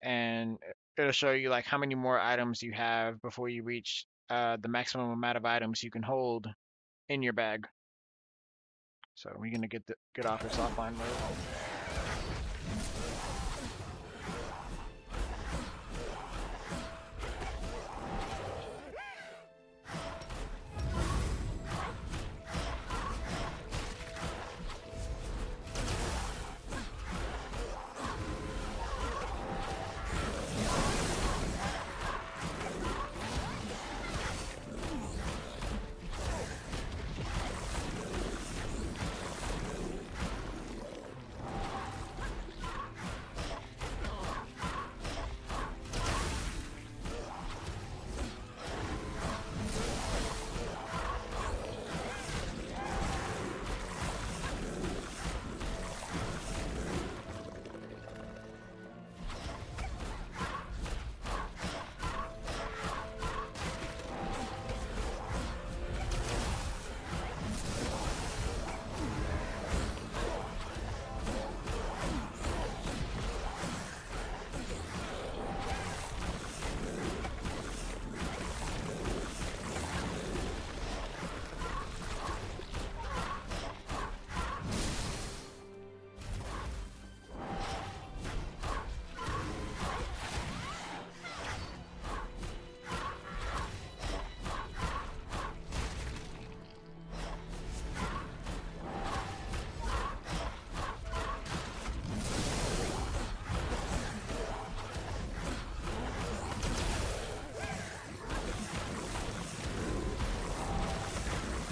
And it'll show you like how many more items you have before you reach the maximum amount of items you can hold in your bag. So we're gonna get off this offline mode.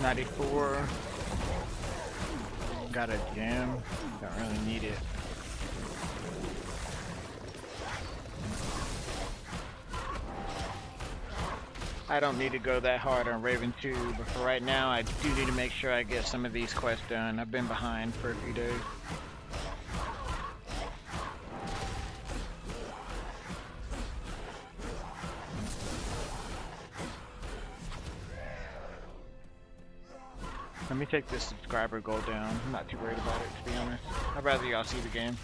$94. Got a gem. Don't really need it. I don't need to go that hard on RAVEN2, but for right now, I do need to make sure I get some of these quests done. I've been behind for a few days. Let me take this subscriber goal down. I'm not too worried about it, to be honest. I'd rather y'all see the game.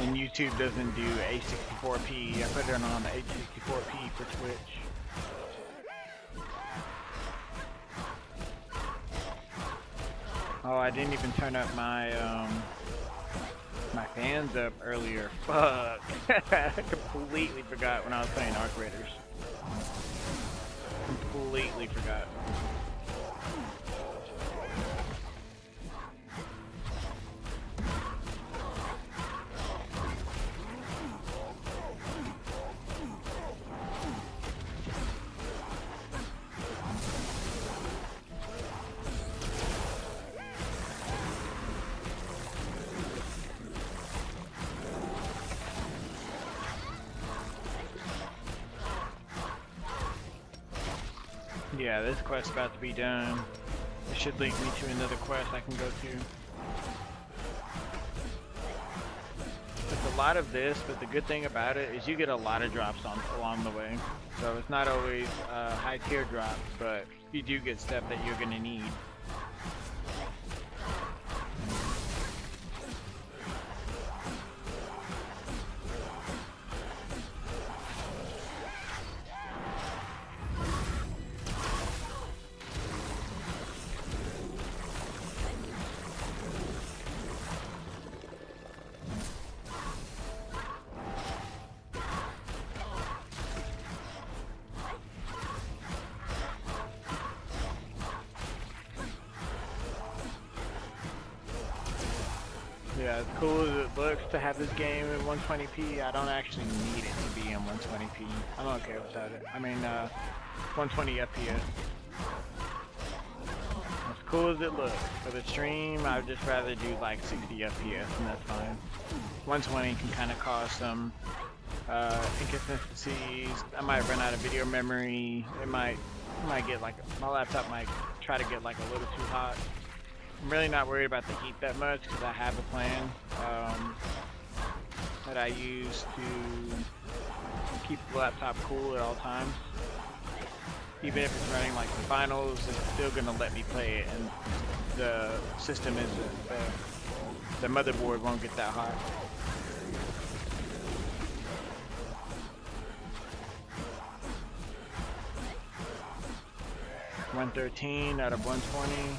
And YouTube doesn't do A64p. I put it on the A64p for Twitch. Oh, I didn't even turn up my my fans up earlier. Fuck. I completely forgot when I was playing Arc Raiders. Completely forgot. Yeah, this quest's about to be done. It should link me to another quest I can go to. It's lot of this, but the good thing about it is you get a lot of drops along the way. So it's not always high tier drops, but you do get stuff that you're gonna need. Yeah, as cool as it looks to have this game in 120p, I don't actually need it to be in 120p. I'm okay without it. I mean, 120 FPS. As cool as it looks, for the stream, I'd just rather do like 60 FPS, and that's fine. 120 can kind of cause some inconsistencies. I might run out of video memory. It might get like, my laptop might try to get like a little too hot. I'm really not worried about the heat that much because I have a plan that I use to keep the laptop cool at all times. Even if it's running like the finals, it's still gonna let me play it, and the system isn't, the motherboard won't get that hot. $113 out of 120.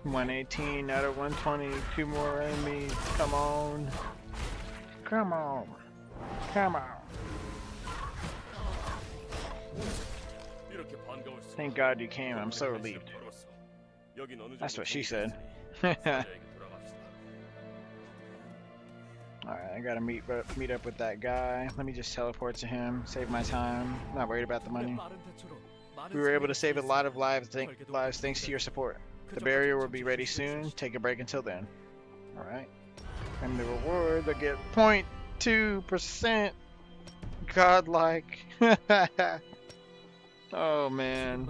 $118 out of 120, 2 more enemies, come on. Come on. Come on. Thank God you came, I'm so relieved. That's what she said. Alright, I gotta meet up with that guy. Let me just teleport to him, save my time. I'm not worried about the money. We were able to save a lot of lives thanks to your support. The barrier will be ready soon. Take a break until then. Alright. And the rewards, I get 0.2% godlike. Oh man.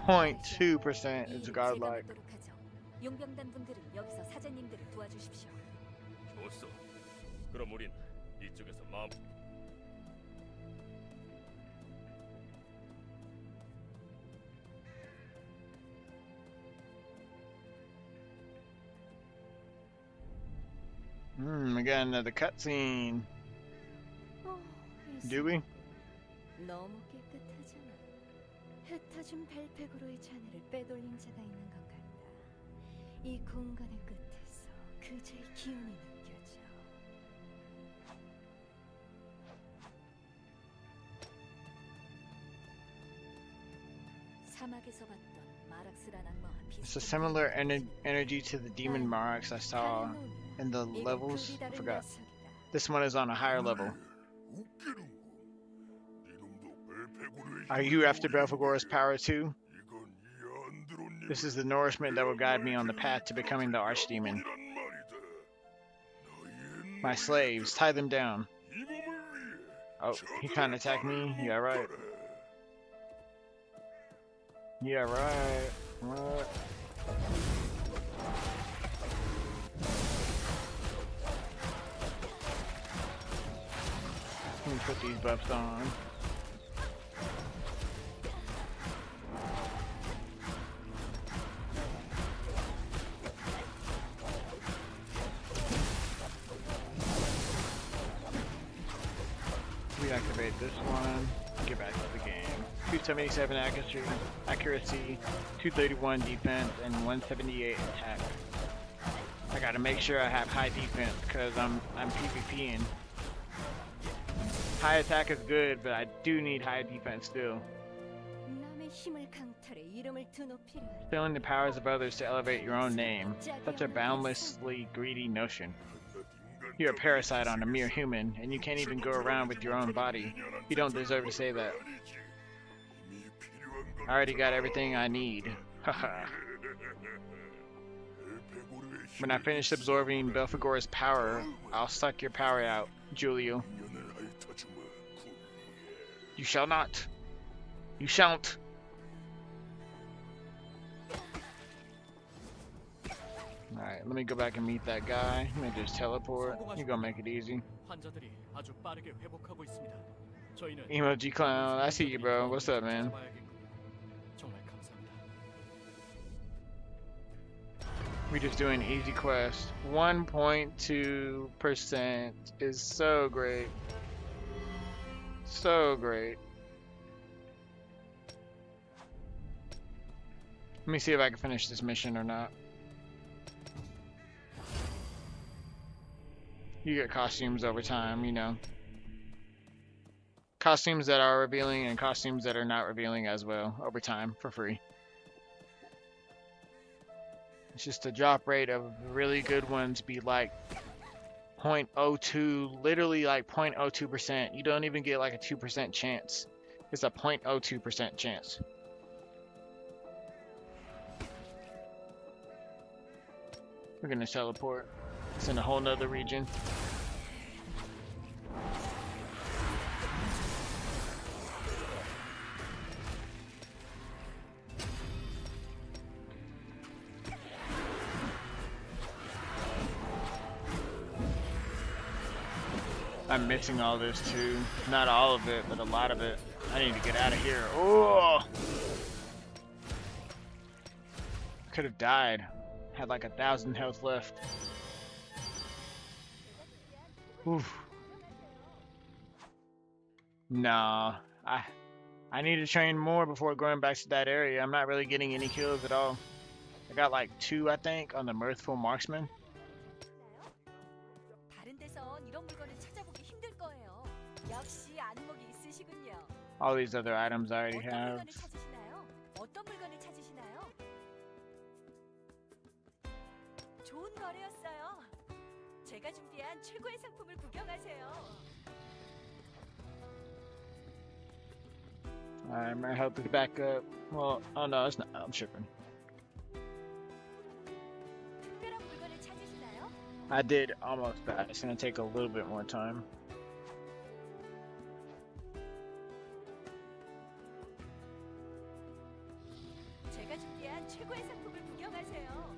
.2% is godlike. 용병단 분들은 여기서 사제님들을 도와주십시오. 좋았어. 그럼 우린 이쪽에서 마음. We got another cutscene. Do we? 너무 깨끗하잖아. 흩어진 벨팩으로의 잔해를 빼돌린 자가 있는 것 같다. 이 공간의 끝에서 그제의 기운이 느껴져. 사막에서 봤던 마락스란 악마와 It's a similar energy to the demon Marax I saw in the levels. I forgot. This one is on a higher level. Are you after Belphegor's power too? This is the nourishment that will guide me on the path to becoming the archdemon. My slaves, tie them down. Oh, he trying to attack me? Yeah, right. Yeah, right. What? Let me put these buffs on. We deactivate this one. Get back to the game. 277 accuracy, 231 defense, and 178 attack. I gotta make sure I have high defense because I'm PvPing. High attack is good, but I do need high defense still. 남의 힘을 강탈해 이름을 드높이려. Stealing the powers of others to elevate your own name. Such a boundlessly greedy notion. You're a parasite on a mere human, and you can't even go around with your own body. You don't deserve to say that. I already got everything I need. Haha. When I finish absorbing Belphegor's power, I'll suck your power out, Julio. You shall not. You shan't. Alright, let me go back and meet that guy. Let me just teleport. You're gonna make it easy. 환자들이 아주 빠르게 회복하고 있습니다. 저희는 Emoji clown, I see you, bro. What's up, man? 정말 감사합니다. We just doing easy quest. 1.2% is so great. So great. Let me see if I can finish this mission or not. You get costumes over time, you know. Costumes that are revealing and costumes that are not revealing as well over time for free. It's just the drop rate of really good ones be like 0.02, literally like 0.02%. You don't even get like a 2% chance. It's a 0.02% chance. We're gonna teleport. It's in a whole nother region. I'm missing all this too. Not all of it, but a lot of it. I need to get out of here. Oh! Could have died. Had like 1,000 health left. Oof. Nah, I need to train more before going back to that area. I'm not really getting any kills at all. I got like 2, I think, on the Mirthful Marksman. 다른 데선 이런 물건을 찾아보기 힘들 거예요. 역시 안목이 있으시군요. All these other items I already 어떤 have. 물건을 찾으시나요? 어떤 물건을 찾으시나요? 좋은 거래였어요. 제가 준비한 최고의 상품을 구경하세요. Alright, my health is back up. Well, oh no, it's not. I'm tripping. 특별한 물건을 찾으시나요? I did almost that. It's gonna take a little bit more time. 제가 준비한 최고의 상품을 구경하세요.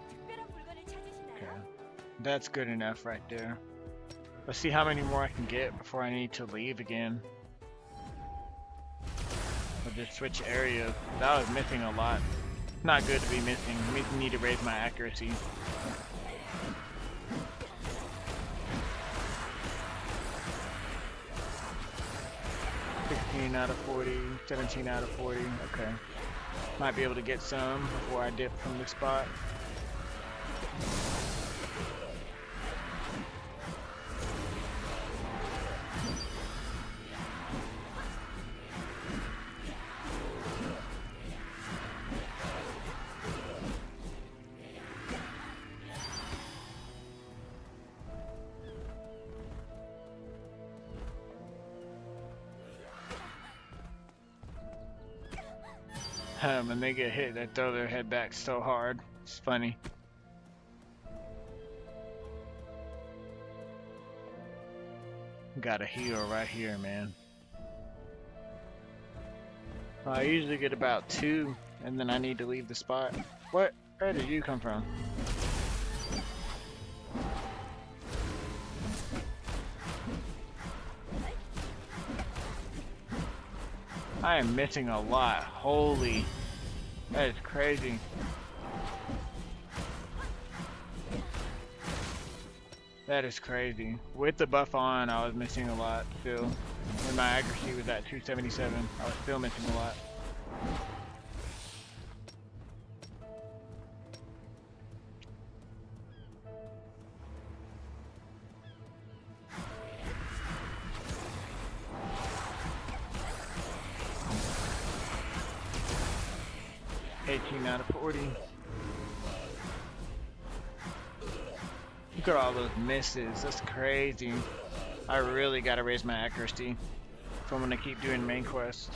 특별한 물건을 찾으시나요? That's good enough right there. Let's see how many more I can get before I need to leave again. Or just switch areas. That was missing a lot. Not good to be missing. We need to raise my accuracy. Out of 40, 17 out of 40. Okay. Might be able to get some before I dip from this spot. When they get hit, they throw their head back so hard. It's funny. Got a heal right here, man. I usually get about 2, and then I need to leave the spot. What? Where did you come from? I am missing a lot. Holy. That is crazy. That is crazy. With the buff on, I was missing a lot still. When my accuracy was at 277, I was still missing a lot. Out of 40. Look at all those misses. That's crazy. I really gotta raise my accuracy if I'm gonna keep doing main quest.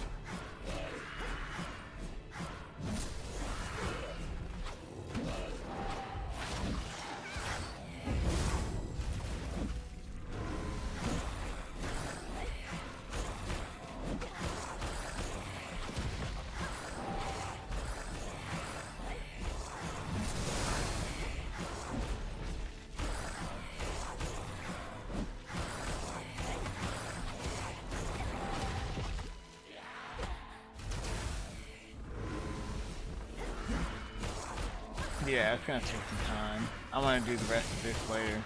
Yeah, it's gonna take some time. I'm gonna do the rest of this later.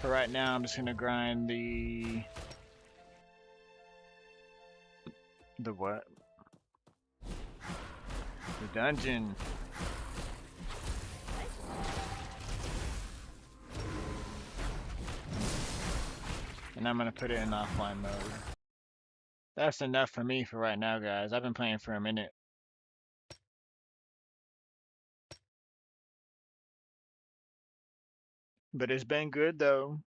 For right now, I'm just gonna grind the what? The dungeon. And I'm gonna put it in offline mode. That's enough for me for right now, guys. I've been playing for a minute. But it's been good though.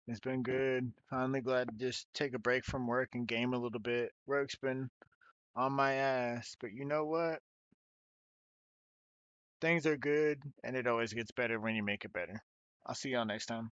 It's been good. Finally glad to just take a break from work and game a little bit. Work's been on my ass, but you know what? Things are good, and it always gets better when you make it better. I'll see y'all next time.